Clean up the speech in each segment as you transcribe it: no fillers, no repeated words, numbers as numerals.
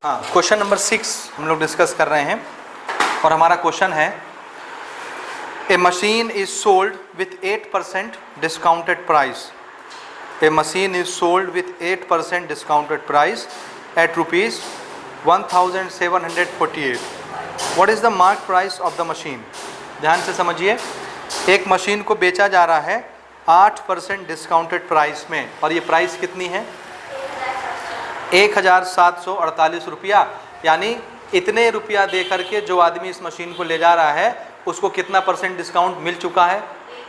हाँ, question number 6 हम लोग डिस्कस कर रहे हैं और हमारा क्वेश्चन है a machine is sold with 8% discounted price. A machine is sold with 8% discounted price at rupees 1748। What is the mark price of the machine. ध्यान से समझिए, एक मशीन को बेचा जा रहा है 8% डिस्काउंटेड प्राइस में और ये प्राइस कितनी है 1748 रुपया। यानी इतने रुपया दे करके जो आदमी इस मशीन को ले जा रहा है उसको कितना परसेंट डिस्काउंट मिल चुका है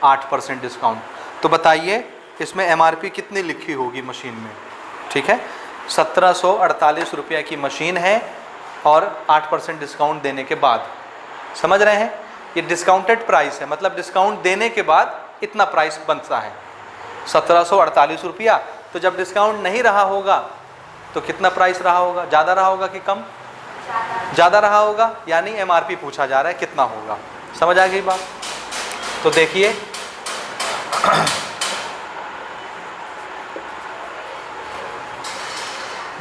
8% डिस्काउंट। तो बताइए इसमें एमआरपी कितनी लिखी होगी मशीन में। ठीक है, 1748 रुपया की मशीन है और 8% डिस्काउंट देने के बाद, समझ रहे हैं, ये डिस्काउंटेड प्राइस है, मतलब डिस्काउंट देने के बाद इतना प्राइस बनता है 1748 रुपया। तो जब डिस्काउंट नहीं रहा होगा तो कितना प्राइस रहा होगा, ज़्यादा रहा होगा कि कम, ज़्यादा रहा होगा, यानी एमआरपी पूछा जा रहा है कितना होगा। समझ आ गई बात। तो देखिए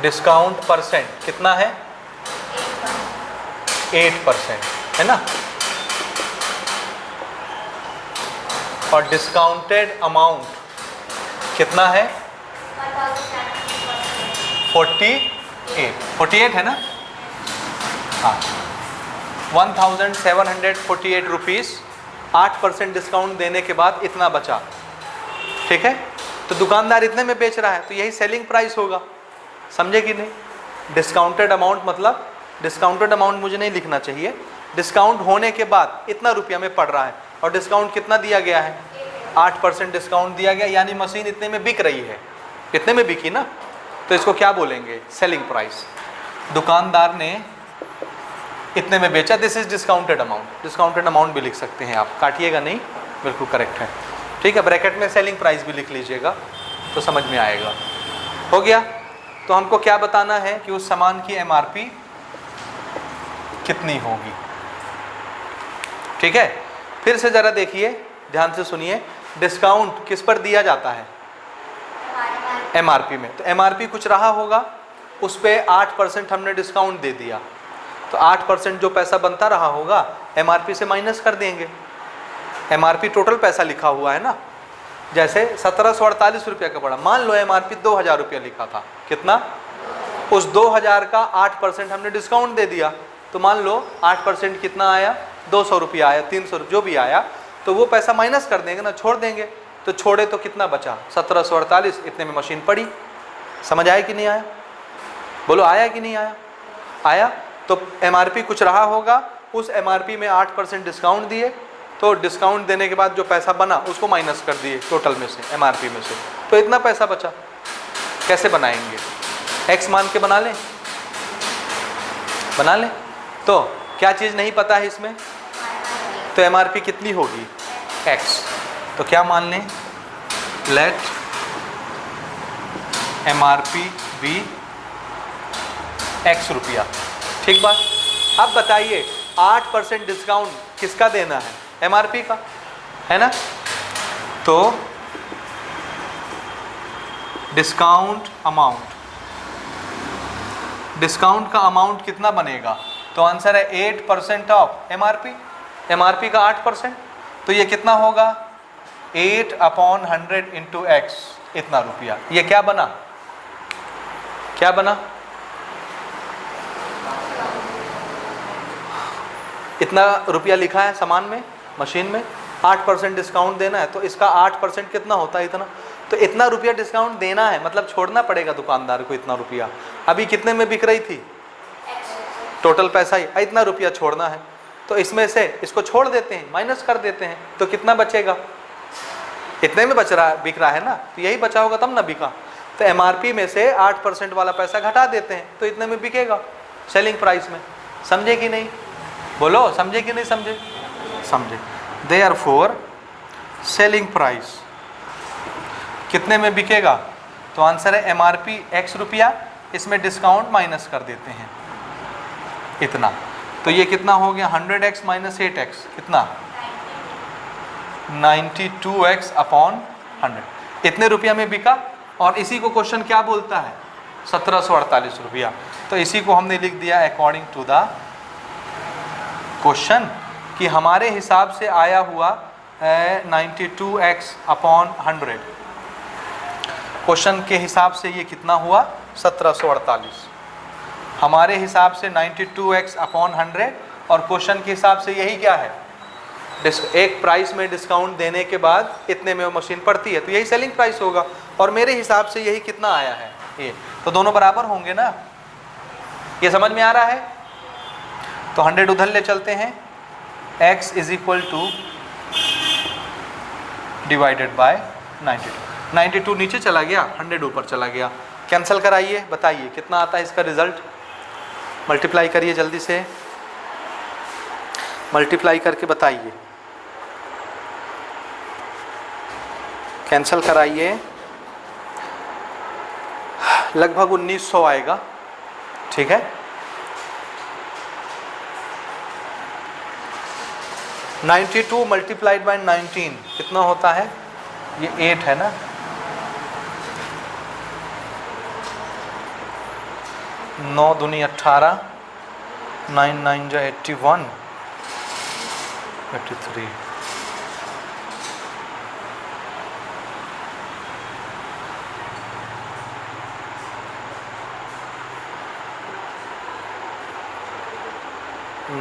डिस्काउंट परसेंट कितना है 8% है ना, और डिस्काउंटेड अमाउंट कितना है 48 है ना। हाँ, 1748 रुपीज़ 8% डिस्काउंट देने के बाद इतना बचा। ठीक है, तो दुकानदार इतने में बेच रहा है तो यही सेलिंग प्राइस होगा। समझे कि नहीं। डिस्काउंटेड अमाउंट मतलब डिस्काउंटेड अमाउंट मुझे नहीं लिखना चाहिए, डिस्काउंट होने के बाद इतना रुपया में पड़ रहा है और डिस्काउंट कितना दिया गया है 8% डिस्काउंट दिया गया, यानी मशीन इतने में बिक रही है, इतने में बिकी ना, तो इसको क्या बोलेंगे सेलिंग प्राइस। दुकानदार ने इतने में बेचा, this is discounted amount. Discounted amount भी लिख सकते हैं आप, काटिएगा नहीं, बिल्कुल करेक्ट है। ठीक है, ब्रैकेट में सेलिंग प्राइस भी लिख लीजिएगा तो समझ में आएगा। हो गया। तो हमको क्या बताना है कि उस सामान की एमआरपी कितनी होगी। ठीक है, फिर से ज़रा देखिए, ध्यान से सुनिए, डिस्काउंट किस पर दिया जाता है एमआरपी में। तो एमआरपी कुछ रहा होगा, उस पर 8% हमने डिस्काउंट दे दिया, तो 8% जो पैसा बनता रहा होगा एमआरपी से माइनस कर देंगे। एमआरपी टोटल पैसा लिखा हुआ है ना, जैसे 1748 रुपया का पड़ा, मान लो एमआरपी 2000 रुपया लिखा था, कितना, उस 2000 का 8% हमने डिस्काउंट दे दिया, तो मान लो 8% कितना आया 200 रुपया आया, 300 जो भी आया, तो वो पैसा माइनस कर देंगे ना, छोड़ देंगे। तो छोड़े तो कितना बचा 1748, इतने में मशीन पड़ी। समझ आया कि नहीं आया, बोलो आया कि नहीं आया। आया। तो एमआरपी कुछ रहा होगा, उस एमआरपी में 8% डिस्काउंट दिए, तो डिस्काउंट देने के बाद जो पैसा बना उसको माइनस कर दिए टोटल में से, एमआरपी में से, तो इतना पैसा बचा। कैसे बनाएंगे, एक्स मान के बना लें, बना लें। तो क्या चीज़ नहीं पता है इसमें, तो एमआरपी कितनी होगी एक्स, तो क्या मान लें, लेट एमआरपी बी एक्स रुपया। ठीक बात। अब बताइए 8% डिस्काउंट किसका देना है, एमआरपी का, है ना। तो डिस्काउंट अमाउंट, डिस्काउंट का अमाउंट कितना बनेगा, तो आंसर है 8% ऑफ एमआरपी, एमआरपी का 8%, तो ये कितना होगा 8/100 इंटू एक्स, इतना रुपया। ये क्या बना, क्या बना, इतना रुपया लिखा है सामान में, मशीन में, 8% डिस्काउंट देना है, तो इसका 8% कितना होता है इतना, तो इतना रुपया डिस्काउंट देना है, मतलब छोड़ना पड़ेगा दुकानदार को इतना रुपया। अभी कितने में बिक रही थी टोटल पैसा ही, इतना रुपया छोड़ना है, तो इसमें से इसको छोड़ देते हैं, माइनस कर देते हैं, तो कितना बचेगा, इतने में बच रहा, बिक रहा है ना, तो यही बचा होगा तब ना बिका। तो एमआरपी में से 8% वाला पैसा घटा देते हैं, तो इतने में बिकेगा सेलिंग प्राइस में। समझे कि नहीं, बोलो समझे कि नहीं समझे, समझे। देयरफॉर सेलिंग प्राइस कितने में बिकेगा, तो आंसर है एमआरपी एक्स रुपया, इसमें डिस्काउंट माइनस कर देते हैं इतना, तो ये कितना हो गया 100x माइनस 8x, कितना 92x/100, इतने रुपया में बिका। और इसी को क्वेश्चन क्या बोलता है, 1748 रुपया। तो इसी को हमने लिख दिया अकॉर्डिंग टू द क्वेश्चन कि हमारे हिसाब से आया हुआ 92x अपॉन 100। क्वेश्चन के हिसाब से ये कितना हुआ 1748, हमारे हिसाब से 92x अपॉन 100, और क्वेश्चन के हिसाब से यही क्या है, एक प्राइस में डिस्काउंट देने के बाद इतने में वो मशीन पड़ती है, तो यही सेलिंग प्राइस होगा, और मेरे हिसाब से यही कितना आया है ये, तो दोनों बराबर होंगे ना। ये समझ में आ रहा है? तो 100 उधर ले चलते हैं, x is equal two divided by 92 नीचे चला गया, 100 ऊपर चला गया, कैंसिल कराइए, बताइए कितना आता है इसका रिजल्ट, मल्टीप्लाई करिए जल्दी से, मल्टीप्लाई करके बताइए, कैंसिल कराइए, लगभग 1900 आएगा, ठीक है। 92 मल्टीप्लाइड बाय 19 कितना होता है, ये 8 है ना, 9 दूनी 18, 9 9 जा 81, 83,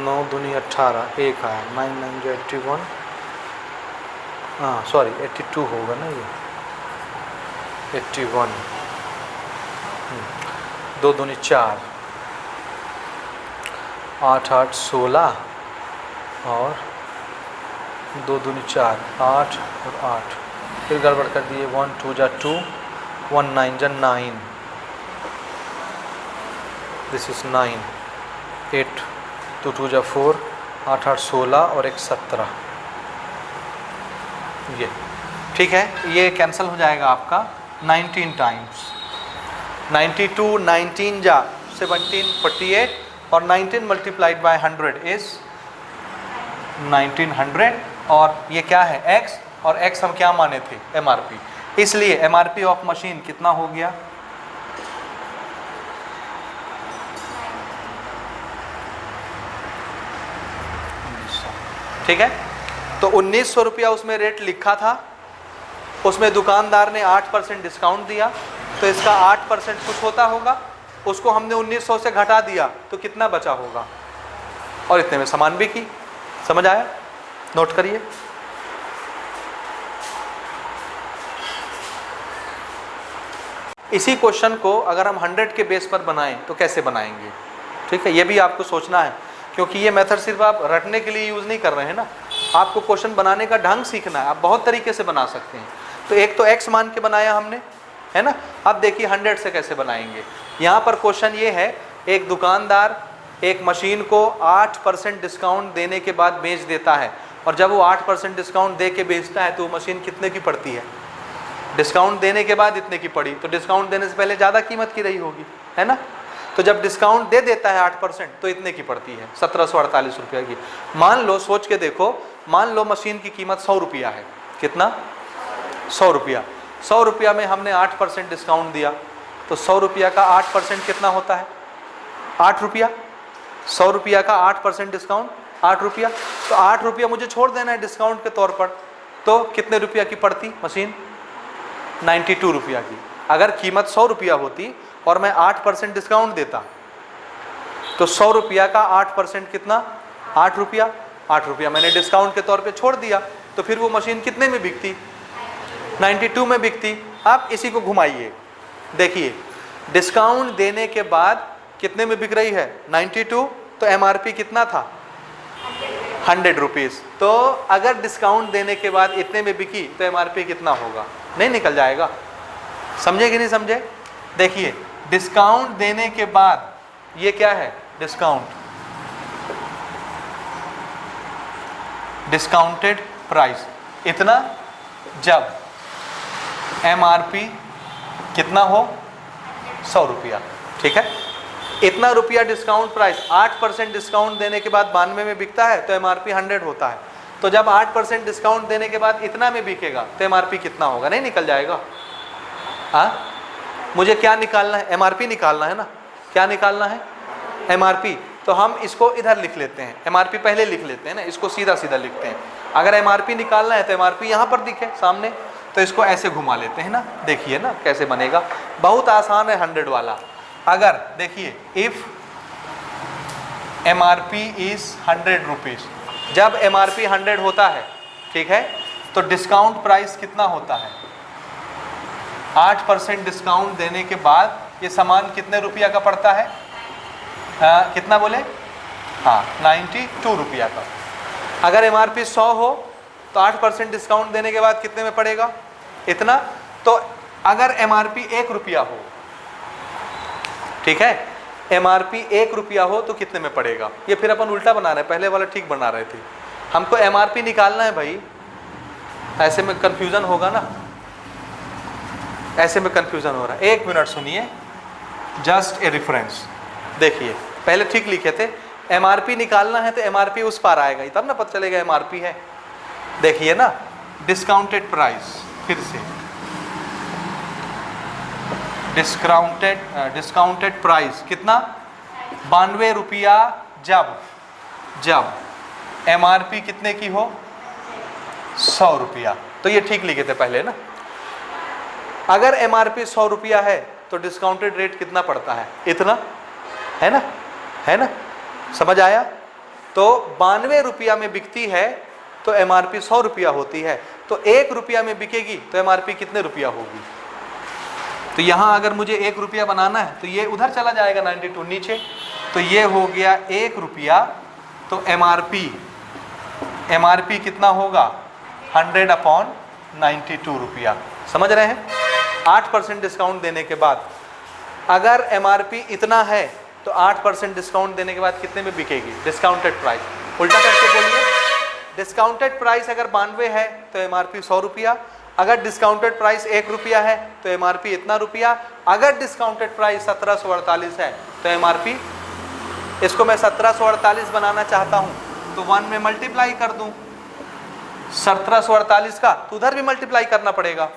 नौ दूनी 18, एक आया, 9 9 जो 81, हाँ सॉरी 82 होगा ना ये, 81, 2 दूनी 4, 8 8 16, और 2 दूनी 4, 8 और 8, फिर गड़बड़ कर दिए, 1 2 जा 2, 1 9 जा 9, दिस इज 9, 8 2 2 जा 4, 8 8 16 और 1 17, ये ठीक है। ये कैंसिल हो जाएगा आपका 19 टाइम्स, 92 19 जा 17 48, और 19 मल्टीप्लाइड बाय 100 इज 1900, और ये क्या है x, और x हम क्या माने थे MRP, इसलिए MRP ऑफ मशीन कितना हो गया, ठीक है। तो 1900 रुपया उसमें रेट लिखा था, उसमें दुकानदार ने 8% डिस्काउंट दिया, तो इसका 8% कुछ होता होगा, उसको हमने 1900 से घटा दिया तो कितना बचा होगा, और इतने में सामान बिकी। समझ आया? नोट करिए। इसी क्वेश्चन को अगर हम 100 के बेस पर बनाएं तो कैसे बनाएंगे, ठीक है, ये भी आपको सोचना है, क्योंकि ये मेथड सिर्फ आप रटने के लिए यूज़ नहीं कर रहे हैं ना, आपको क्वेश्चन बनाने का ढंग सीखना है। आप बहुत तरीके से बना सकते हैं। तो एक तो x मान के बनाया हमने, है ना। अब देखिए 100 से कैसे बनाएंगे। यहाँ पर क्वेश्चन ये है, एक दुकानदार एक मशीन को 8% डिस्काउंट देने के बाद बेच देता है, और जब वो 8% डिस्काउंट दे के बेचता है तो वो मशीन कितने की पड़ती है, डिस्काउंट देने के बाद इतने की पड़ी, तो डिस्काउंट देने से पहले ज़्यादा कीमत की रही होगी, है ना। तो जब डिस्काउंट दे देता है 8% तो इतने की पड़ती है 1748 रुपया की। मान लो, सोच के देखो, मान लो मशीन की कीमत 100 रुपया है, कितना, 100 रुपया। 100 रुपया में हमने 8% डिस्काउंट दिया, तो 100 रुपया का 8% कितना होता है, 8 रुपया। 100 रुपया का 8% डिस्काउंट 8 रुपया, तो 8 रुपया मुझे छोड़ देना है डिस्काउंट के तौर पर, तो कितने रुपया की पड़ती मशीन, 92 रुपया की। अगर कीमत 100 रुपया होती और मैं 8% डिस्काउंट देता, तो 100 रुपया का 8% कितना, 8 रुपया। 8 रुपया मैंने डिस्काउंट के तौर पे छोड़ दिया, तो फिर वो मशीन कितने में बिकती, 92 में बिकती। आप इसी को घुमाइए, देखिए डिस्काउंट देने के बाद कितने में बिक रही है, 92, तो MRP कितना था, 100 रुपीज़। तो अगर डिस्काउंट देने के बाद इतने में बिकी तो MRP कितना होगा, नहीं निकल जाएगा। समझे कि नहीं समझे? देखिए डिस्काउंट देने के बाद ये क्या है, डिस्काउंट, डिस्काउंटेड प्राइस इतना, जब MRP कितना हो, 100 रुपया, ठीक है। इतना रुपया डिस्काउंट प्राइस, 8% डिस्काउंट देने के बाद 92 में बिकता है, तो MRP 100 होता है। तो जब 8% डिस्काउंट देने के बाद इतना में बिकेगा तो MRP कितना होगा, नहीं निकल जाएगा। हाँ मुझे क्या निकालना है, एमआरपी निकालना है ना। क्या निकालना है, एमआरपी। तो हम इसको इधर लिख लेते हैं, एमआरपी पहले लिख लेते हैं ना, इसको सीधा सीधा लिखते हैं। अगर एमआरपी निकालना है तो एमआरपी यहाँ पर दिखे सामने, तो इसको ऐसे घुमा लेते हैं ना। देखिए ना कैसे बनेगा, बहुत आसान है 100 वाला। अगर देखिए इफ एमआरपी इज 100 रुपीज़, जब एमआरपी 100 होता है, ठीक है, तो डिस्काउंट प्राइस कितना होता है, 8% डिस्काउंट देने के बाद ये सामान कितने रुपया का पड़ता है, कितना बोले, हाँ 92 रुपया का। अगर एमआरपी 100 हो तो 8% डिस्काउंट देने के बाद कितने में पड़ेगा, इतना। तो अगर एमआरपी 1 रुपया हो, ठीक है, एमआरपी 1 रुपया हो तो कितने में पड़ेगा। ये फिर अपन उल्टा बना रहे हैं, पहले वाला ठीक बना रहे थे। हमको एमआरपी निकालना है भाई, ऐसे में कंफ्यूजन होगा ना, ऐसे में कंफ्यूजन हो रहा है। 1 मिनट सुनिए, जस्ट ए रेफरेंस। देखिए पहले ठीक लिखे थे, एमआरपी निकालना है तो एमआरपी उस पार आएगा ही, तब ना पता चलेगा एमआरपी है। देखिए ना, डिस्काउंटेड प्राइस, फिर से डिस्काउंटेड प्राइस कितना, 92 रुपया, जब एमआरपी कितने की हो, 100 रुपया। तो ये ठीक लिखे थे पहले ना। अगर एमआरपी 100 रुपया है तो डिस्काउंटेड रेट कितना पड़ता है, इतना, है ना, है ना, समझ आया। तो 92 रुपया में बिकती है तो एमआरपी 100 रुपया होती है, तो 1 रुपया में बिकेगी तो एमआरपी कितने रुपया होगी। तो यहाँ अगर मुझे 1 रुपया बनाना है तो ये उधर चला जाएगा 92 नीचे, तो ये हो गया 1 रुपया। तो एमआरपी कितना होगा, 100/92 रुपया। समझ रहे हैं, 8% डिस्काउंट देने के बाद अगर एमआरपी इतना है तो 8% डिस्काउंट देने के बाद कितने में बिकेगी, डिस्काउंटेड प्राइस। उल्टा करके बोलिए, डिस्काउंटेड प्राइस अगर 92 है तो एमआरपी 100 रुपया, अगर डिस्काउंटेड प्राइस 1 रुपया है तो एमआरपी इतना रुपया, अगर डिस्काउंटेड प्राइस 1748 है तो एमआरपी, इसको मैं 1748 बनाना चाहता हूँ तो 1 में मल्टीप्लाई कर दूँ 1748 का, तो उधर भी मल्टीप्लाई करना पड़ेगा।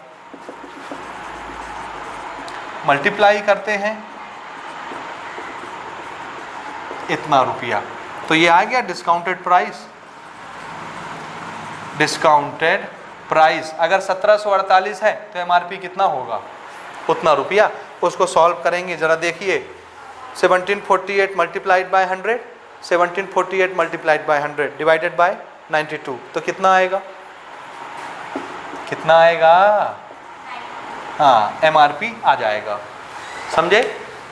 मल्टीप्लाई करते हैं, इतना रुपया, तो ये आ गया डिस्काउंटेड प्राइस। डिस्काउंटेड प्राइस अगर 1748 है तो एमआरपी कितना होगा, उतना रुपया। उसको सॉल्व करेंगे, जरा देखिए, 1748 multiplied by 100, 1748 multiplied by 100 divided by 92, तो कितना आएगा, कितना आएगा, हाँ एमआरपी आ जाएगा। समझे।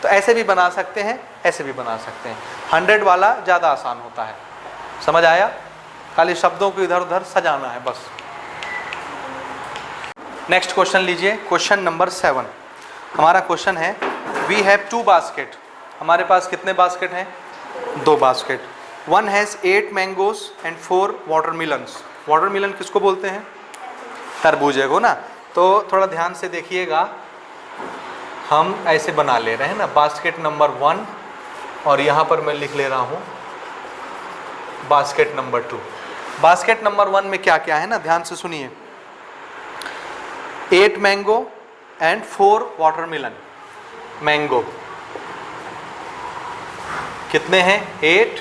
तो ऐसे भी बना सकते हैं, ऐसे भी बना सकते हैं। 100 वाला ज़्यादा आसान होता है, समझ आया। खाली शब्दों को इधर उधर सजाना है बस। नेक्स्ट क्वेश्चन लीजिए, क्वेश्चन नंबर 7। हमारा क्वेश्चन है, वी हैव 2 बास्केट। हमारे पास कितने बास्केट हैं, 2 basket. 1 has 8 mangoes and 4 वाटरमिलन्स। Watermelon किसको बोलते हैं, तरबूजे को ना। तो थोड़ा ध्यान से देखिएगा, हम ऐसे बना ले रहे हैं ना, बास्केट नंबर 1 और यहाँ पर मैं लिख ले रहा हूँ बास्केट नंबर 2। बास्केट नंबर 1 में क्या क्या है ना, ध्यान से सुनिए। 8 मैंगो एंड 4 वाटरमिलन। मैंगो कितने हैं, 8,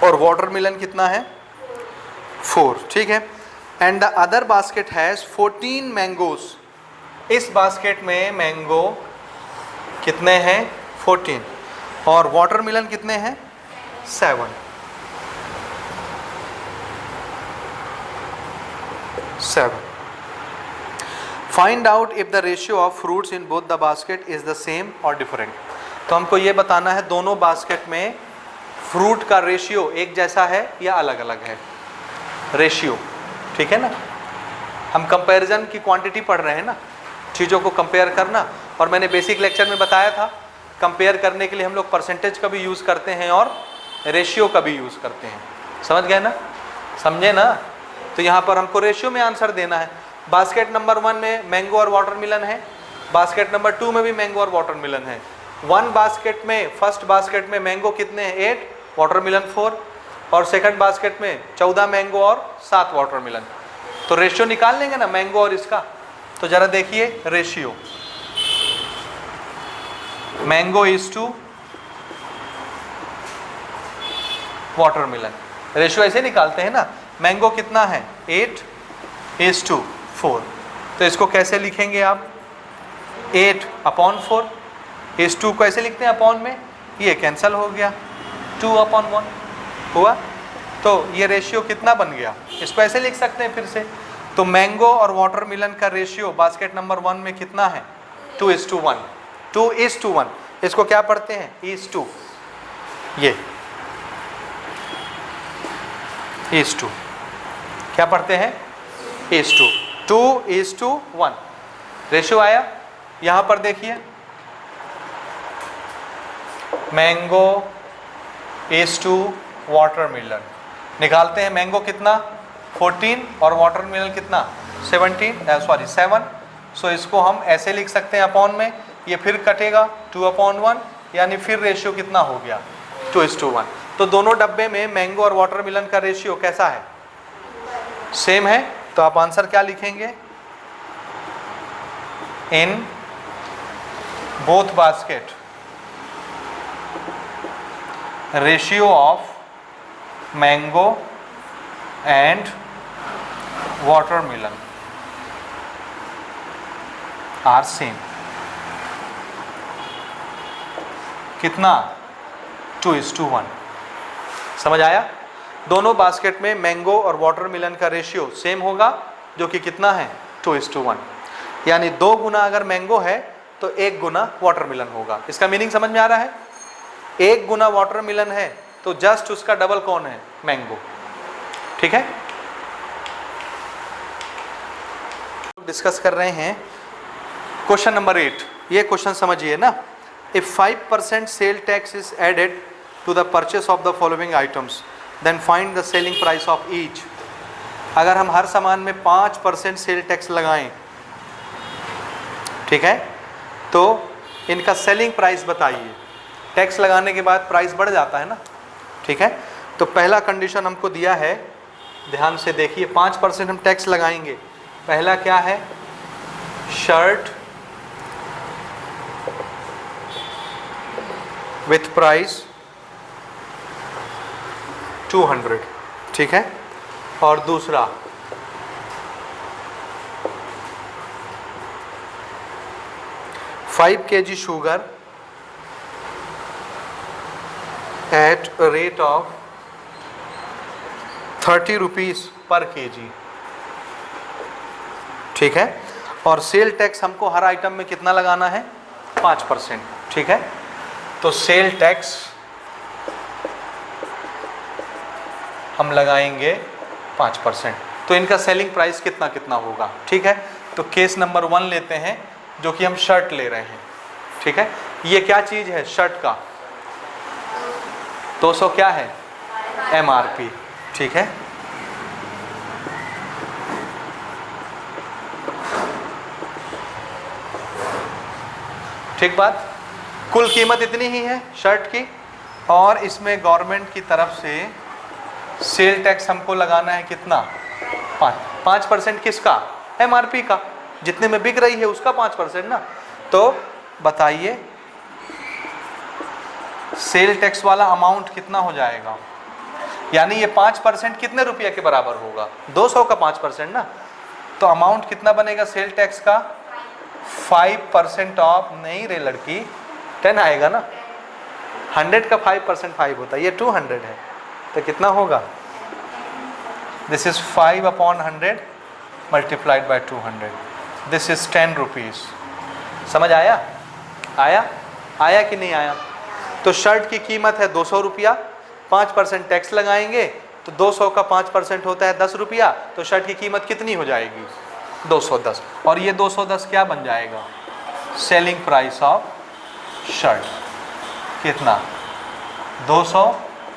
और वाटरमिलन कितना है, 4, ठीक है। And the other basket has 14 mangoes. इस बास्केट में मैंगो कितने हैं, 14, और वाटरमिलन कितने हैं, 7। Find out if the ratio of fruits in both the basket is the same और डिफरेंट। तो हमको ये बताना है दोनों बास्केट में फ्रूट का रेशियो एक जैसा है या अलग अलग है, रेशियो, ठीक है ना। हम कंपैरिजन की क्वांटिटी पढ़ रहे हैं ना, चीज़ों को कंपेयर करना। और मैंने बेसिक लेक्चर में बताया था, कंपेयर करने के लिए हम लोग परसेंटेज का भी यूज़ करते हैं और रेशियो का भी यूज़ करते हैं। समझ गए ना, समझे ना। तो यहाँ पर हमको रेशियो में आंसर देना है। बास्केट नंबर 1 में मैंगो और वाटरमिलन है, बास्केट नंबर 2 में भी मैंगो और वाटरमिलन है। 1 बास्केट में, फर्स्ट बास्केट में मैंगो कितने हैं, 8, वाटरमिलन 4, और सेकंड बास्केट में 14 मैंगो और 7 वाटरमिलन। तो रेशियो निकाल लेंगे ना मैंगो और इसका। तो जरा देखिए ratio, mango is to watermelon, ratio ऐसे निकालते हैं ना। मैंगो कितना है 8:4, तो इसको कैसे लिखेंगे आप 8/4, इस 2 को ऐसे लिखते हैं अपॉन में, ये कैंसिल हो गया 2/1 हुआ। तो ये रेशियो कितना बन गया, इसको ऐसे लिख सकते हैं फिर से। तो मैंगो और वाटरमेलन का रेशियो बास्केट नंबर 1 में कितना है 2:1, 2:1। इसको क्या पढ़ते हैं 2, ये 2 क्या पढ़ते हैं 2:1 रेशियो आया। यहां पर देखिए मैंगो इज टू वाटरमेलन, निकालते हैं। मैंगो कितना 14 और वाटरमेलन कितना 7। सो इसको हम ऐसे लिख सकते हैं अपॉन में, ये फिर कटेगा 2/1, यानी फिर रेशियो कितना हो गया 2:1। तो दोनों डब्बे में मैंगो और वाटरमेलन का रेशियो कैसा है, सेम है। तो आप आंसर क्या लिखेंगे, in both basket ratio of mango and watermelon are same. कितना 2:1, समझ आया। दोनों बास्केट में मैंगो और वाटरमेलन का रेशियो सेम होगा, जो कि कितना है 2:1, यानी 2 गुना अगर मैंगो है तो 1 गुना वाटरमेलन होगा। इसका मीनिंग समझ में आ रहा है, 1 गुना वाटरमेलन है तो जस्ट उसका डबल कौन है मैंगो, ठीक है। डिस्कस कर रहे हैं क्वेश्चन नंबर 8, ये क्वेश्चन समझिए ना। If 5% sale tax is added to the purchase of the following items then find the selling price of each. अगर हम हर सामान में 5% सेल टैक्स लगाएं, ठीक है, तो इनका सेलिंग प्राइस बताइए। टैक्स लगाने के बाद प्राइस बढ़ जाता है ना, ठीक है। तो पहला कंडीशन हमको दिया है, ध्यान से देखिए, 5% हम टैक्स लगाएंगे। पहला क्या है, शर्ट विथ प्राइस 200, ठीक है। और दूसरा 5 kg sugar at a rate of 30 rupees per kg, ठीक है। और सेल टैक्स हमको हर आइटम में कितना लगाना है 5%, ठीक है। तो सेल टैक्स हम लगाएंगे 5%, तो इनका सेलिंग प्राइस कितना कितना होगा, ठीक है। तो केस नंबर 1 लेते हैं, जो कि हम शर्ट ले रहे हैं, ठीक है। ये क्या चीज़ है, शर्ट का 200 क्या है MRP, ठीक है। ठीक बात, कुल कीमत इतनी ही है शर्ट की, और इसमें गवर्नमेंट की तरफ से सेल टैक्स हमको लगाना है कितना 5%। किसका, MRP का, जितने में बिक रही है उसका 5% ना। तो बताइए सेल टैक्स वाला अमाउंट कितना हो जाएगा, यानी ये 5% कितने रुपये के बराबर होगा 200 का 5% ना। तो अमाउंट कितना बनेगा सेल टैक्स का 5% ऑफ, नहीं रे लड़की 10 आएगा ना, 100 का 5% 5 होता है, ये 200 है, तो कितना होगा, this is 5/100 multiplied by 200, this is 10 rupees. समझ आया, आया कि नहीं आया। तो शर्ट की कीमत है 200 रुपया, 5% टैक्स लगाएंगे तो 200 का 5% होता है 10 रुपया, तो शर्ट की कीमत कितनी हो जाएगी 210, और ये 210 क्या बन जाएगा सेलिंग प्राइस ऑफ शर्ट, कितना 200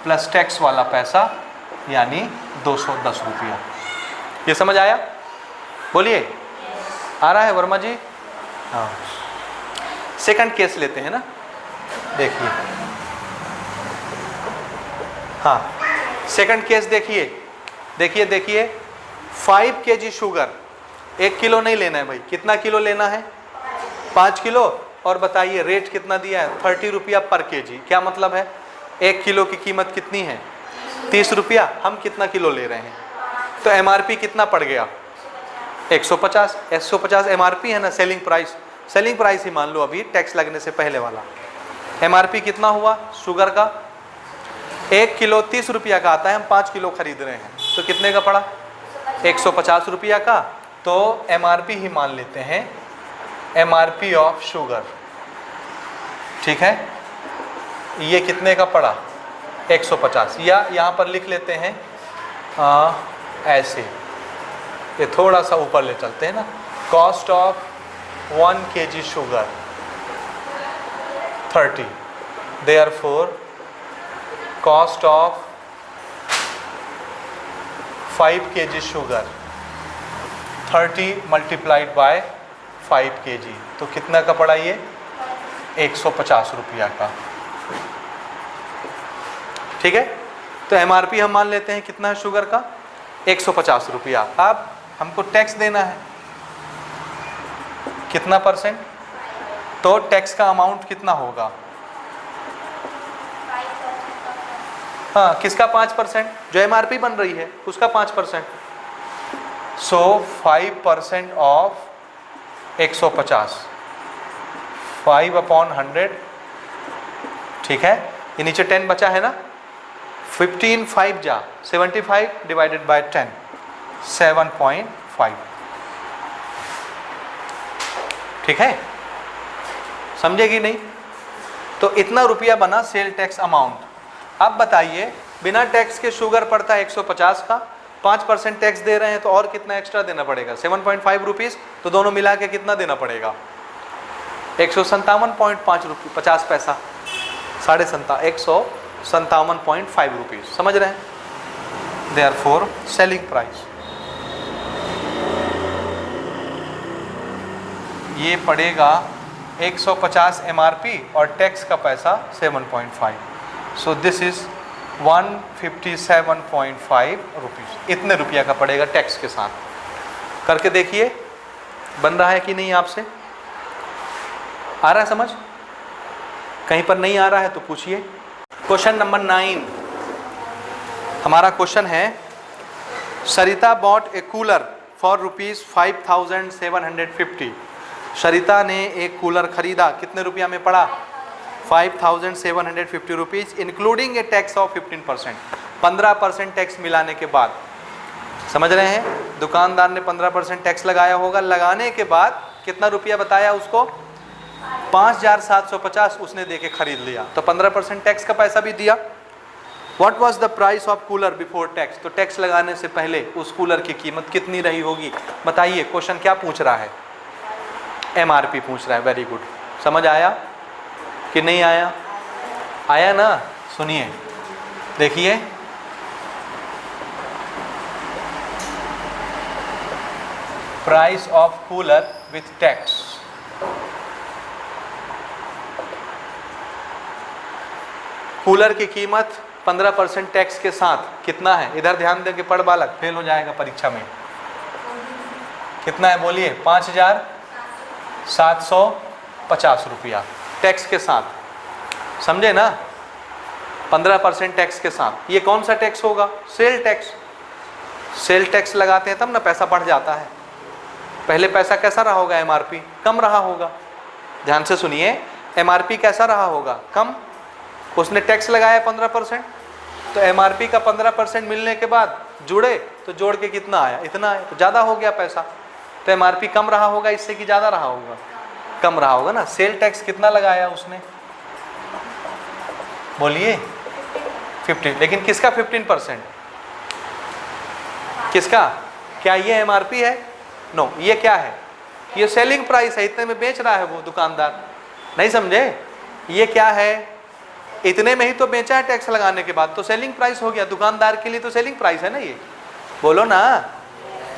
प्लस टैक्स वाला पैसा, यानी 210 रुपया। ये समझ आया, बोलिए आ रहा है वर्मा जी। हाँ, सेकंड केस लेते हैं ना, देखिए। हाँ, सेकंड केस देखिए, 5 kg शुगर, 1 किलो नहीं लेना है भाई, कितना किलो लेना है? 5 किलो। और बताइए रेट कितना दिया है? 30 रुपया पर केजी। क्या मतलब है? 1 किलो की कीमत कितनी है? 30 रुपया। हम कितना किलो ले रहे हैं? तो एमआरपी कितना पड़ गया? 150। 150 एमआरपी है ना, सेलिंग प्राइस। सेलिंग प्राइस ही मान लो अभी, टैक्स लगने से पहले वाला। एमआरपी कितना हुआ शुगर का? 1 किलो 30 रुपया का आता है, हम 5 किलो खरीद रहे हैं, तो कितने का पड़ा? 150 रुपया का। तो एमआरपी ही मान लेते हैं, एमआरपी ऑफ शुगर। ठीक है, ये कितने का पड़ा? 150। या यहाँ पर लिख लेते हैं ऐसे, ये थोड़ा सा ऊपर ले चलते हैं ना। Cost of 1 kg sugar 30, therefore cost of 5 kg sugar 30 multiplied by 5 kg, तो कितना का पड़ा ये? 150 रुपया का। ठीक है, तो एमआरपी हम मान लेते हैं कितना है शुगर का? 150 रुपया। अब हमको टैक्स देना है, कितना परसेंट? तो टैक्स का अमाउंट कितना होगा? हाँ, किसका 5%? जो एमआरपी बन रही है उसका 5%। सो 5% ऑफ 150, 5/100। ठीक है, ये नीचे 10 बचा है ना। 15 5 जा 75 डिवाइडेड बाय 10, 7.5। ठीक है, समझेगी नहीं? तो इतना रुपया बना सेल टैक्स अमाउंट। अब बताइए, बिना टैक्स के शुगर पड़ता है 150 का, 5% टैक्स दे रहे हैं तो और कितना एक्स्ट्रा देना पड़ेगा? 7.5 रुपीज़। तो दोनों मिला के कितना देना पड़ेगा? 157.5 रुपये 50 पैसा, 157.5 रुपीज़। समझ रहे हैं? देयरफॉर सेलिंग प्राइस ये पड़ेगा 150 एमआरपी और टैक्स का पैसा 7.5। So this is 157.5 rupees. इतने रुपया का पड़ेगा टैक्स के साथ। करके देखिए बन रहा है कि नहीं? आपसे आ रहा है समझ? कहीं पर नहीं आ रहा है तो पूछिए। क्वेश्चन नंबर 9 हमारा क्वेश्चन है, सरिता बॉट ए कूलर फॉर ₹5,750। सरिता ने एक कूलर खरीदा, कितने रुपया में पड़ा? 5,750 rupees, including A tax of 15%। 15% tax मिलाने के बाद। समझ रहे हैं? दुकानदार ने 15% टैक्स लगाया होगा, लगाने के बाद कितना रुपया बताया उसको? 5,750 उसने देके खरीद लिया, तो 15% टैक्स का पैसा भी दिया। What was the price of cooler before tax? तो टैक्स लगाने से पहले उस कूलर की कीमत कितनी रही होगी? बताइए। क्वेश्चन क्या पूछ रहा है? एमआरपी पूछ रहा है। Very good. समझ आया कि नहीं आया? आया ना? सुनिए, देखिए, price of cooler with tax. Cooler की कीमत 15% टैक्स के साथ कितना है? इधर ध्यान दें कि पढ़ बालक फेल हो जाएगा परीक्षा में। कितना है बोलिए? 5,750 रुपया टैक्स के साथ। समझे ना? 15% टैक्स के साथ। ये कौन सा टैक्स होगा? Sale tax. सेल टैक्स लगाते हैं तब ना पैसा बढ़ जाता है। पहले पैसा कैसा रहा होगा? एमआरपी कम रहा होगा। ध्यान से सुनिए, एमआरपी कैसा रहा होगा? कम। उसने टैक्स लगाया 15%, तो एमआरपी का 15% मिलने के बाद जुड़े तो जोड़ के कितना आया? इतना है, तो ज़्यादा हो गया पैसा। तो एमआरपी कम रहा होगा इससे कि ज़्यादा रहा होगा? कम रहा होगा ना। सेल टैक्स कितना लगाया उसने? बोलिए 50। लेकिन किसका 15%? किसका? क्या ये एमआरपी है? नो, ये क्या है? ये सेलिंग प्राइस है। इतने में बेच रहा है वो दुकानदार। नहीं समझे? ये क्या है? इतने में ही तो बेचा है टैक्स लगाने के बाद, तो सेलिंग प्राइस हो गया। दुकानदार के लिए तो सेलिंग प्राइस है ना ये। बोलो ना,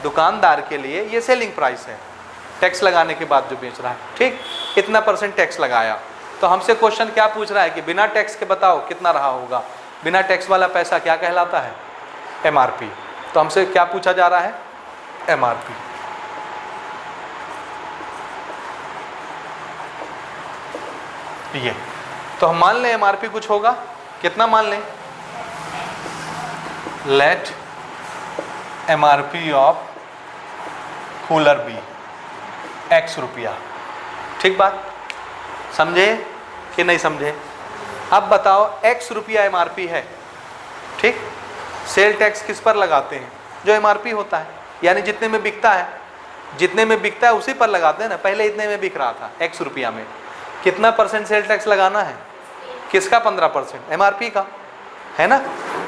दुकानदार के लिए ये सेलिंग प्राइस है, टैक्स लगाने के बाद जो बेच रहा है। ठीक, इतना % टैक्स लगाया। तो हमसे क्वेश्चन क्या पूछ रहा है कि बिना टैक्स के बताओ कितना रहा होगा? बिना टैक्स वाला पैसा क्या कहलाता है? एमआरपी। तो हमसे क्या पूछा जा रहा है? MRP। ये तो हम मान लें MRP कुछ होगा, कितना मान लें, let MRP of cooler be X रुपया। ठीक बात, समझे कि नहीं समझे? अब बताओ X रुपया MRP है, ठीक। सेल टैक्स किस पर लगाते हैं? जो MRP होता है, यानी जितने में बिकता है, जितने में बिकता है उसी पर लगाते हैं ना। पहले इतने में बिक रहा था X रुपया में, कितना % सेल टैक्स लगाना है? किसका? 15%, MRP का, है ना।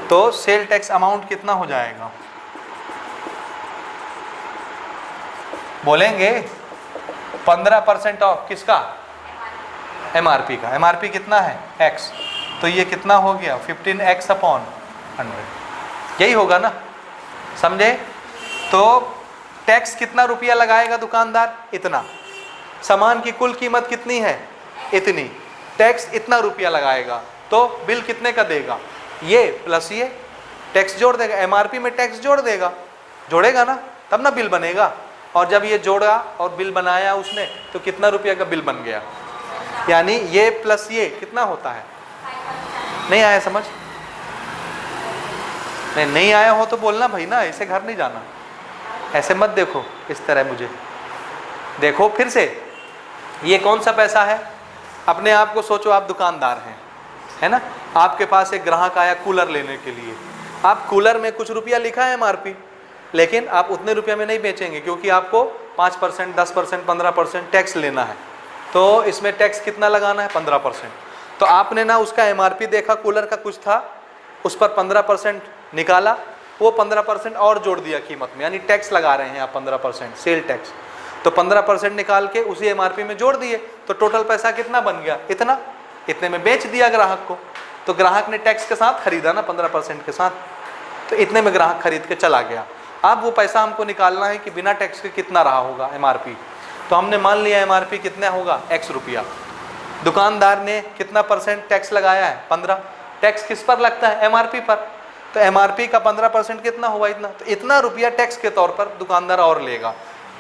तो सेल टैक्स अमाउंट कितना हो जाएगा? बोलेंगे 15% ऑफ किसका? MRP का। MRP कितना है? X। तो ये कितना हो गया? 15x/100, यही होगा ना, समझे? तो टैक्स कितना रुपया लगाएगा दुकानदार? इतना। सामान की कुल कीमत कितनी है? इतनी। टैक्स इतना रुपया लगाएगा, तो बिल कितने का देगा? ये प्लस ये टैक्स जोड़ देगा, MRP में टैक्स जोड़ देगा, जोड़ेगा ना, तब ना बिल बनेगा। और जब ये जोड़ा और बिल बनाया उसने, तो कितना रुपया का बिल बन गया? यानी ये प्लस ये कितना होता है? नहीं आया समझ? नहीं आया हो तो बोलना भाई ना, ऐसे घर नहीं जाना, ऐसे मत देखो इस तरह मुझे। देखो फिर से, ये कौन सा पैसा है? अपने आप को सोचो, आप दुकानदार हैं, है ना। आपके पास एक ग्राहक आया कूलर लेने के लिए। आप कूलर में कुछ रुपया लिखा है MRP, लेकिन आप उतने रुपये में नहीं बेचेंगे, क्योंकि आपको 5%, 10%, 15% टैक्स लेना है। तो इसमें टैक्स कितना लगाना है? 15%। तो आपने ना उसका MRP देखा, कूलर का कुछ था, उस पर 15% निकाला, वो 15% और जोड़ दिया कीमत में, यानी टैक्स लगा रहे हैं आप 15% सेल टैक्स। तो 15% निकाल के उसी MRP में जोड़ दिए, तो टोटल पैसा कितना बन गया? इतना। इतने में बेच दिया ग्राहक को, तो ग्राहक ने टैक्स के साथ खरीदा ना, 15% के साथ, तो इतने में ग्राहक खरीद के चला गया। अब वो पैसा हमको निकालना है कि बिना टैक्स के कितना रहा होगा MRP। तो हमने मान लिया MRP कितना होगा? X रुपया। दुकानदार ने कितना % टैक्स लगाया है? 15। टैक्स किस पर लगता है? MRP पर। तो MRP का 15% कितना हुआ? इतना। तो इतना रुपया टैक्स के तौर पर दुकानदार और लेगा।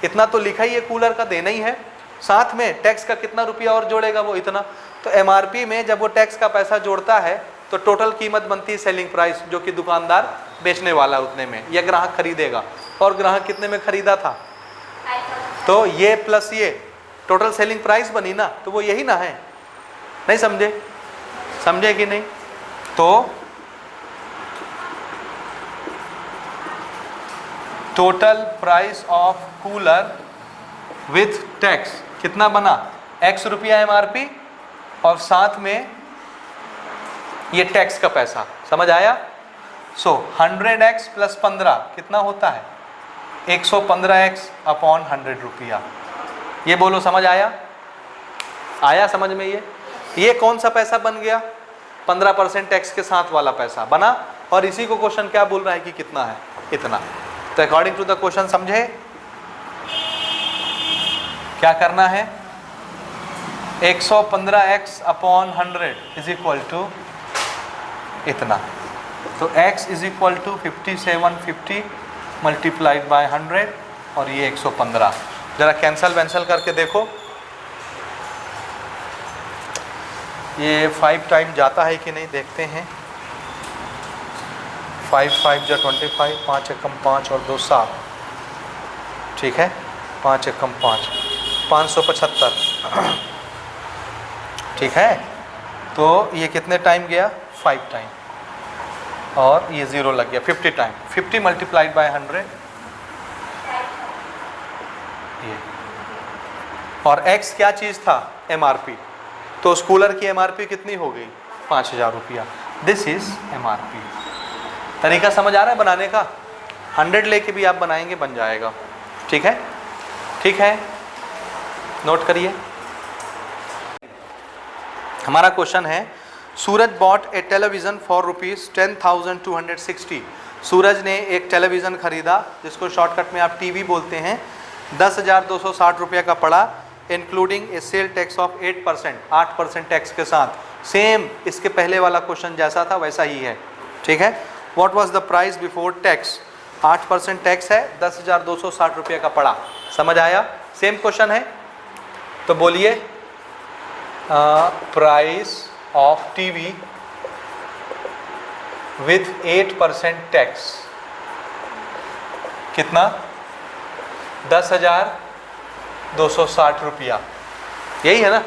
इतना तो लिखा ही है, कूलर का देना ही है, साथ में टैक्स का कितना रुपया और जोड़ेगा? वो इतना। तो MRP में जब वो टैक्स का पैसा जोड़ता है, तो टोटल कीमत बनती है सेलिंग प्राइस, जो कि दुकानदार बेचने वाला उतने में, या ग्राहक खरीदेगा। और ग्राहक कितने में खरीदा था? तो ये प्लस ये टोटल सेलिंग प्राइस बनी ना, तो वो यही ना है। नहीं समझे? समझे कि नहीं? तो total price of cooler with tax कितना बना? X रुपया MRP, और साथ में ये टैक्स का पैसा। समझ आया? 100x प्लस 15 कितना होता है? 115x/100 रुपया। ये बोलो, समझ आया? आया समझ में? ये कौन सा पैसा बन गया? 15% टैक्स के साथ वाला पैसा बना। और इसी को क्वेश्चन क्या बोल रहा है कि कितना है? इतना। तो अकॉर्डिंग टू द क्वेश्चन, समझे क्या करना है? 115x/100 इज इक्वल टू इतना। तो x is equal to 5750 multiplied by 100, और ये 115। जरा कैंसल वैंसल करके देखो, ये 5 टाइम जाता है कि नहीं, देखते हैं। 5 5 जा 25, 5 एकम 5 और 2 7, ठीक है। 5 एकम 5, 575, ठीक है। तो ये कितने टाइम गया? 5 टाइम, और ये 0 लग गया 50 टाइम। 50 मल्टीप्लाइड बाय 100, ये। और x क्या चीज़ था? MRP। तो उस कूलर की MRP कितनी हो गई? 5000 रुपया। This is MRP। तरीका समझ आ रहा है बनाने का? 100 लेके भी आप बनाएंगे, बन जाएगा। ठीक है? ठीक है, नोट करिए। हमारा क्वेश्चन है, सूरज बॉट ए टेलीविज़न फॉर ₹10,260। सूरज ने एक टेलीविज़न खरीदा, जिसको शॉर्टकट में आप टीवी बोलते हैं, 10,260 रुपये का पड़ा, including A sale tax of 8%, 8% tax के साथ। सेम इसके पहले वाला क्वेश्चन जैसा था वैसा ही है, ठीक है। What was the price before tax? 8% tax है, 10,260 रुपये का पड़ा। समझ आया? सेम क्वेश्चन है। तो बोलिए price of TV with 8% tax कितना? 10,260 रुपया। यही है ना?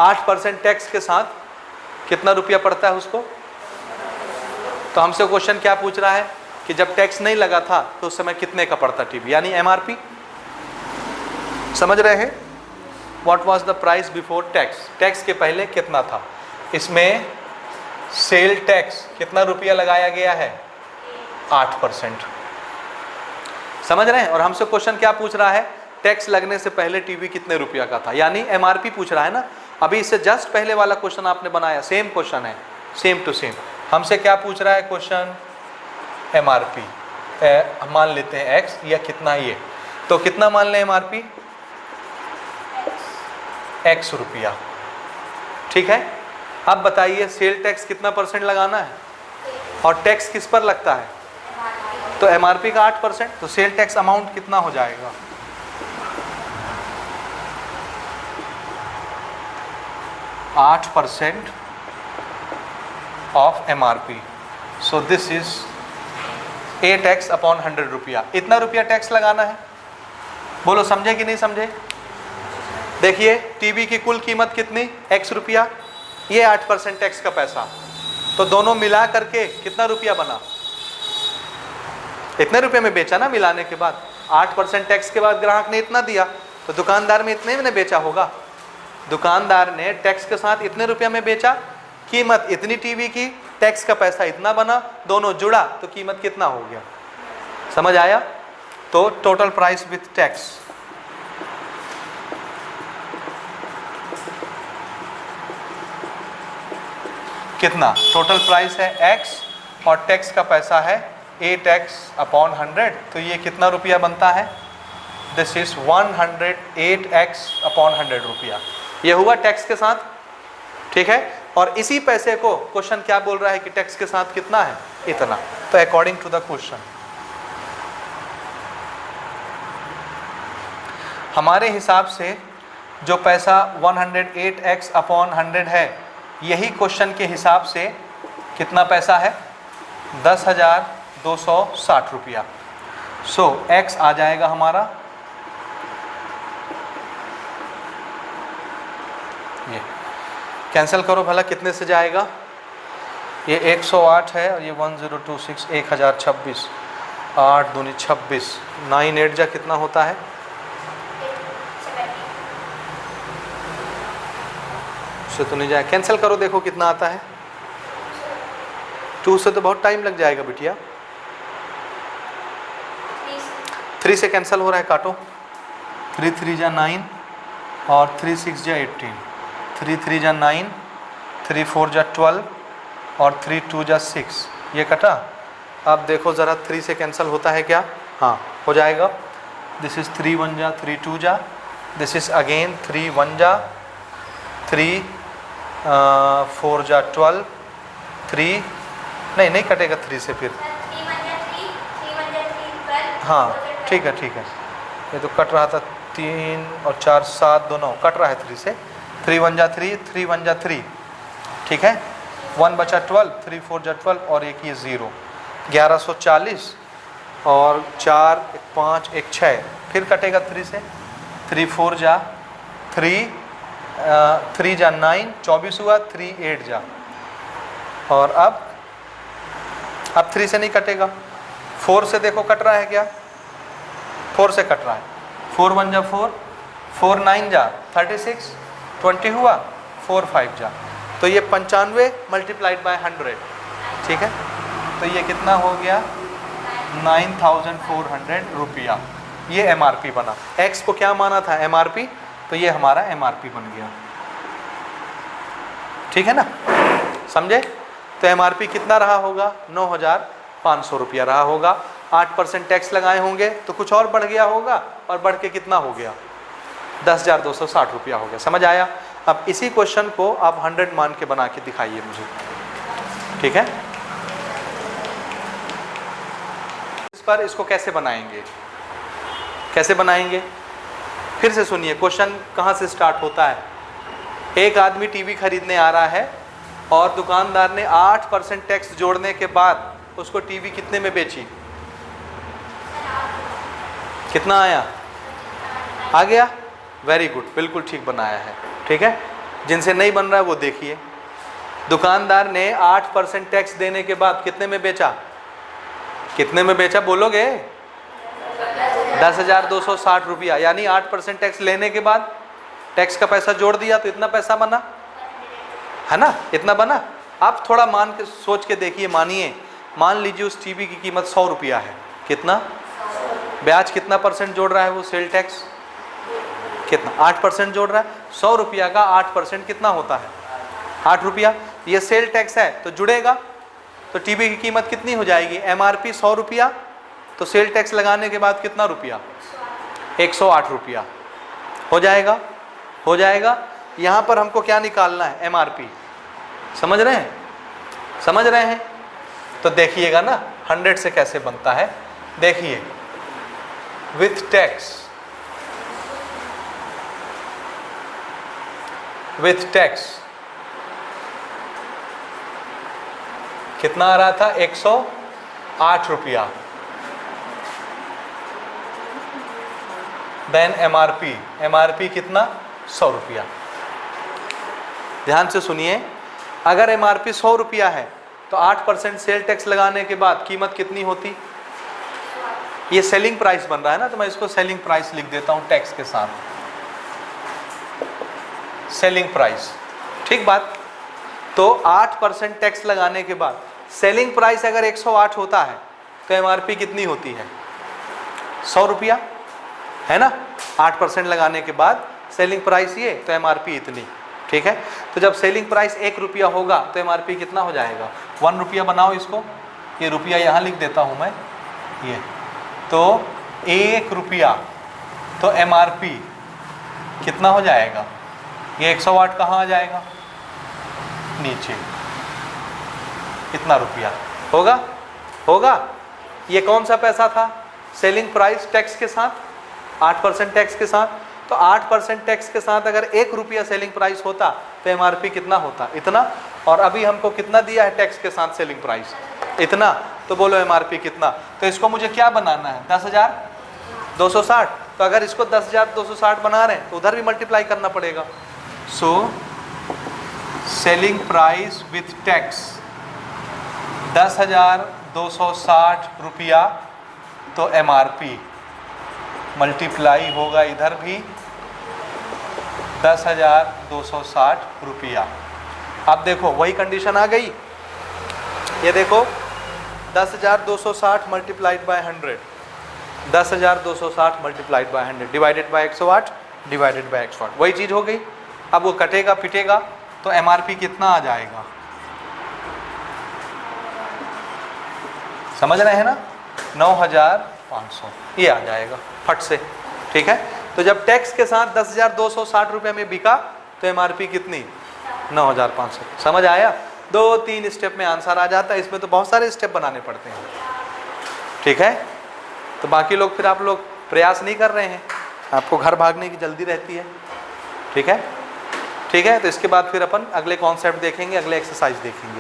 8% टैक्स के साथ कितना रुपया पड़ता है उसको? तो हमसे क्वेश्चन क्या पूछ रहा है कि जब टैक्स नहीं लगा था तो उस समय कितने का पड़ता टीवी, यानी एमआरपी। समझ रहे हैं? What was the price before tax, tax के पहले कितना था। इसमें सेल टैक्स कितना रुपया लगाया गया है? 8%। समझ रहे हैं? और हमसे क्वेश्चन क्या पूछ रहा है? टैक्स लगने से पहले टीवी कितने रुपया का था, यानी एमआरपी पूछ रहा है ना। अभी इससे जस्ट पहले वाला क्वेश्चन आपने बनाया, सेम क्वेश्चन है, सेम टू सेम। हमसे क्या पूछ रहा है क्वेश्चन? एमआरपी। मान लेते हैं एक्स या कितना ये, तो कितना मान लें एमआरपी? एक्स रुपया। ठीक है। अब बताइए सेल टैक्स कितना % लगाना है और टैक्स किस पर लगता है? तो एमआरपी का 8%, तो सेल टैक्स अमाउंट कितना हो जाएगा? 8% of MRP. So this is 8x upon 100 रुपया। इतना रुपया टैक्स लगाना है। बोलो समझे कि नहीं समझे? देखिए टीवी की कुल कीमत कितनी? x रुपया, ये 8% टैक्स का पैसा, तो दोनों मिला करके कितना रुपया बना? इतने रुपए में बेचा ना मिलाने के बाद। 8% टैक्स के बाद ग्राहक ने इतना दिया, तो दुकानदार में इतने में बेचा होगा। दुकानदार ने टैक्स के साथ इतने रुपया में बेचा, कीमत इतनी टीवी की, टैक्स का पैसा इतना बना, दोनों जुड़ा तो कीमत कितना हो गया। समझ आया? तो टोटल प्राइस विथ टैक्स कितना? टोटल प्राइस है x और टैक्स का पैसा है 8x अपॉन 100, तो ये कितना रुपया बनता है? दिस इज 108x अपॉन 100 रुपया। ये हुआ टैक्स के साथ। ठीक है। और इसी पैसे को क्वेश्चन क्या बोल रहा है कि टैक्स के साथ कितना है? इतना। तो अकॉर्डिंग टू द क्वेश्चन हमारे हिसाब से जो पैसा 108x अपॉन 100 है, यही क्वेश्चन के हिसाब से कितना पैसा है? 10,260 रुपया। सो x आ जाएगा हमारा ये, कैंसिल करो भला कितने से जाएगा? ये 108 है और ये 1026, 1026, 8 दूनी 26, 9 8 जा कितना होता है? से तो नहीं जाए, कैंसिल करो देखो कितना आता है। 2 से तो बहुत टाइम लग जाएगा बिटिया। 3 से कैंसिल हो रहा है, काटो। 3 3 जा 9 और 3 6 जा 18, 3 3 जा 9, 3 4 जा 12 और 3 2 जा 6, ये कटा। अब देखो ज़रा 3 से कैंसिल होता है क्या? हाँ हो जाएगा। दिस इज़ 3 1 जा 3 2 जा, दिस इज़ अगेन 3 1 जा 3 4 जा 12, 3 नहीं कटेगा 3 से फिर। हाँ ठीक है, ये तो कट रहा था 3 और 4 7 दोनों कट रहा है 3 से। 3 1 जा 3, 3 1 जा 3, ठीक है। 1 बचा 12, 3 4 जा 12 और एक ये 0, 1140 और 4 1 5 1 6, फिर कटेगा 3 से। 3 4 जा 3, 3 जा 9, 24 हुआ, 3 8 जा, और अब 3 से नहीं कटेगा। 4 से देखो कट रहा है क्या? 4 से कट रहा है। 4 1 जा 4, 4 9 जा 36, 20 हुआ, 4 5 जा, तो ये 95 मल्टीप्लाइड बाय 100, ठीक है। तो ये कितना हो गया? 9,400 रुपया। ये एमआरपी बना। एक्स को क्या माना था? एमआरपी, तो ये हमारा एमआरपी बन गया, ठीक है ना, समझे। तो एमआरपी कितना रहा होगा? 9,500 रुपया रहा होगा। 8% टैक्स लगाए होंगे तो कुछ और बढ़ गया होगा, और बढ़ के कितना हो गया? 10,260 रुपया हो गया। समझ आया? अब इसी क्वेश्चन को आप 100 मान के बना के दिखाइए मुझे, ठीक है। पर इसको कैसे बनाएंगे, कैसे बनाएंगे? फिर से सुनिए, क्वेश्चन कहाँ से स्टार्ट होता है। एक आदमी टीवी खरीदने आ रहा है और दुकानदार ने 8% टैक्स जोड़ने के बाद उसको टीवी कितने में बेची? कितना आया? आ गया? वेरी गुड, बिल्कुल ठीक बनाया है। ठीक है, जिनसे नहीं बन रहा है वो देखिए। दुकानदार ने 8% टैक्स देने के बाद कितने में बेचा? कितने में बेचा बोलोगे? 10,260 रुपया, यानी 8% टैक्स लेने के बाद टैक्स का पैसा जोड़ दिया तो इतना पैसा बना, है ना? इतना बना। आप थोड़ा मान के सोच के देखिए, मानिए, मान लीजिए उस टीवी की कीमत 100 रुपया है। कितना? ब्याज कितना परसेंट जोड़ रहा है वो? सेल टैक्स कितना? 8% जोड़ रहा है। 100 रुपया का 8% कितना होता है? 8 रुपया। ये सेल टैक्स है तो जुड़ेगा, तो टीवी की कीमत कितनी हो जाएगी? एमआरपी 100 रुपया, तो सेल टैक्स लगाने के बाद कितना रुपया? 108 रुपया। हो जाएगा? हो जाएगा। यहाँ पर हमको क्या निकालना है? एमआरपी। समझ रहे हैं? समझ रहे हैं? तो देखिएगा ना 100 से कैसे बनता है। देखिए, विथ टैक्स, विथ टैक्स कितना आ रहा था? 108 रुपया। देन एमआरपी, एमआरपी कितना? 100 रुपया। ध्यान से सुनिए, अगर एमआरपी 100 रुपया है तो 8% सेल टैक्स लगाने के बाद कीमत कितनी होती? ये सेलिंग प्राइस बन रहा है ना, तो मैं इसको सेलिंग प्राइस लिख देता हूं टैक्स के साथ, सेलिंग प्राइस। ठीक बात। तो 8% टैक्स लगाने के बाद सेलिंग प्राइस अगर 108 होता है तो एमआरपी कितनी होती है? 100 रुपया, है ना? 8% लगाने के बाद सेलिंग प्राइस ये, तो एमआरपी इतनी। ठीक है, तो जब सेलिंग प्राइस 1 रुपया होगा तो एमआरपी कितना हो जाएगा? 1 रुपया बनाओ इसको, ये रुपया यहाँ लिख देता हूँ मैं, ये तो 1 रुपया, तो एमआरपी कितना हो जाएगा? ये 108 कहाँ आ जाएगा? नीचे। इतना रुपया होगा? होगा। ये कौन सा पैसा था? सेलिंग प्राइस टैक्स के साथ, 8% टैक्स के साथ। तो 8% टैक्स के साथ अगर 1 रुपया सेलिंग प्राइस होता तो एमआरपी कितना होता? इतना। और अभी हमको कितना दिया है टैक्स के साथ सेलिंग प्राइस? इतना। तो बोलो एमआरपी कितना? तो इसको मुझे क्या बनाना है? 10,260। तो अगर इसको 10,260 बना रहे हैं तो उधर भी मल्टीप्लाई करना पड़ेगा। So selling price with tax 10,260 रुपया, तो एमआरपी मल्टीप्लाई होगा इधर भी 10,260 रुपया। अब देखो वही कंडीशन आ गई। ये देखो 10,260 multiplied by 100, 10,260 multiplied by 100 divided by 108 divided by 108, वही चीज़ हो गई। अब वो कटेगा पिटेगा तो एमआरपी कितना आ जाएगा? समझ रहे हैं ना? 9,500 ये आ जाएगा फट से। ठीक है, तो जब टैक्स के साथ 10,260 रुपये में बिका तो एमआरपी कितनी? 9,500। समझ आया? 2-3 स्टेप में आंसर आ जाता है। इसमें तो बहुत सारे स्टेप बनाने पड़ते हैं। ठीक है, तो बाकी लोग फिर आप लोग प्रयास नहीं कर रहे हैं, आपको घर भागने की जल्दी रहती है। ठीक है, ठीक है। तो इसके बाद फिर अपन अगले कॉन्सेप्ट देखेंगे, अगले एक्सरसाइज देखेंगे।